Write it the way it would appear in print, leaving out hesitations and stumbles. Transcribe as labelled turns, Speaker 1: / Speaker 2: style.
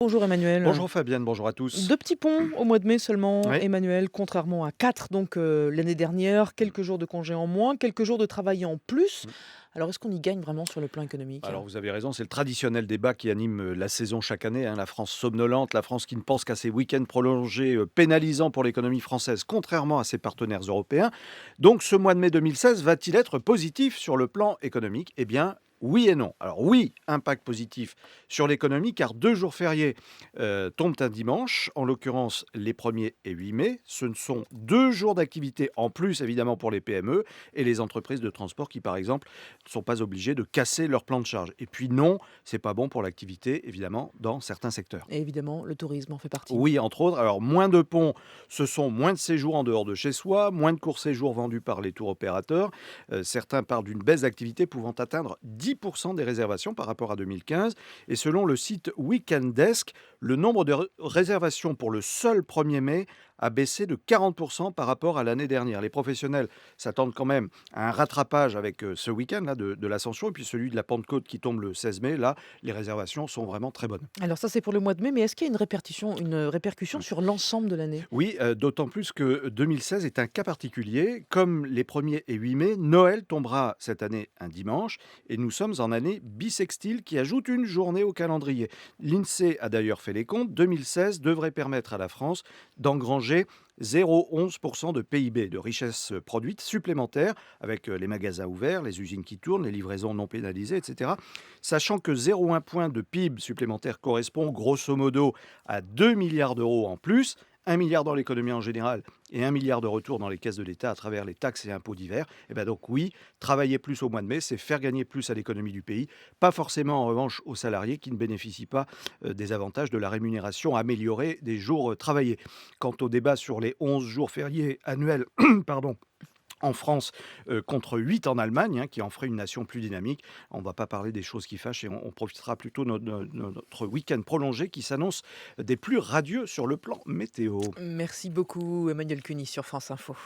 Speaker 1: Bonjour Emmanuel.
Speaker 2: Bonjour Fabienne, bonjour à tous.
Speaker 1: 2 petits ponts au mois de mai seulement,
Speaker 2: Oui.
Speaker 1: Emmanuel, contrairement à 4 donc l'année dernière. Quelques jours de congés en moins, quelques jours de travail en plus.
Speaker 2: Mm.
Speaker 1: Alors est-ce qu'on y gagne vraiment sur le plan économique?
Speaker 2: Alors vous avez raison, c'est le traditionnel débat qui anime la saison chaque année, hein. La France somnolente, la France qui ne pense qu'à ses week-ends prolongés pénalisants pour l'économie française, contrairement à ses partenaires européens. Donc ce mois de mai 2016 va-t-il être positif sur le plan économique? Eh bien, oui et non. Alors oui, impact positif sur l'économie, car 2 jours fériés tombent un dimanche, en l'occurrence les 1er et 8 mai. Ce ne sont 2 jours d'activité en plus, évidemment, pour les PME et les entreprises de transport qui, par exemple, ne sont pas obligés de casser leur plan de charge. Et puis non, c'est pas bon pour l'activité, évidemment, dans certains secteurs.
Speaker 1: Et évidemment, le tourisme en fait partie.
Speaker 2: Oui, entre autres. Alors, moins de ponts, ce sont moins de séjours en dehors de chez soi, moins de courts séjours vendus par les tours opérateurs. Certains parlent d'une baisse d'activité pouvant atteindre 10% des réservations par rapport à 2015. Et selon le site Weekend Desk, le nombre de réservations pour le seul 1er mai a baissé de 40% par rapport à l'année dernière. Les professionnels s'attendent quand même à un rattrapage avec ce week-end-là de l'Ascension et puis celui de la Pentecôte qui tombe le 16 mai. Là, les réservations sont vraiment très bonnes.
Speaker 1: Alors ça c'est pour le mois de mai, mais est-ce qu'il y a une répercussion sur l'ensemble de l'année?
Speaker 2: Oui, d'autant plus que 2016 est un cas particulier. Comme les 1er et 8 mai, Noël tombera cette année un dimanche et nous sommes en année bissextile qui ajoute une journée au calendrier. L'INSEE a d'ailleurs fait les comptes. 2016 devrait permettre à la France d'engranger 0,11% de PIB, de richesse produite supplémentaire, avec les magasins ouverts, les usines qui tournent, les livraisons non pénalisées, etc. Sachant que 0,1 point de PIB supplémentaire correspond grosso modo à 2 milliards d'euros en plus, 1 milliard dans l'économie en général et 1 milliard de retour dans les caisses de l'État à travers les taxes et impôts divers. Et bien donc oui, travailler plus au mois de mai, c'est faire gagner plus à l'économie du pays, pas forcément en revanche aux salariés qui ne bénéficient pas des avantages de la rémunération améliorée des jours travaillés. Quant au débat sur les 11 jours fériés annuels, pardon, en France contre 8 en Allemagne, hein, qui en ferait une nation plus dynamique. On ne va pas parler des choses qui fâchent et on profitera plutôt de notre week-end prolongé qui s'annonce des plus radieux sur le plan météo.
Speaker 1: Merci beaucoup Emmanuel Cuny sur France Info.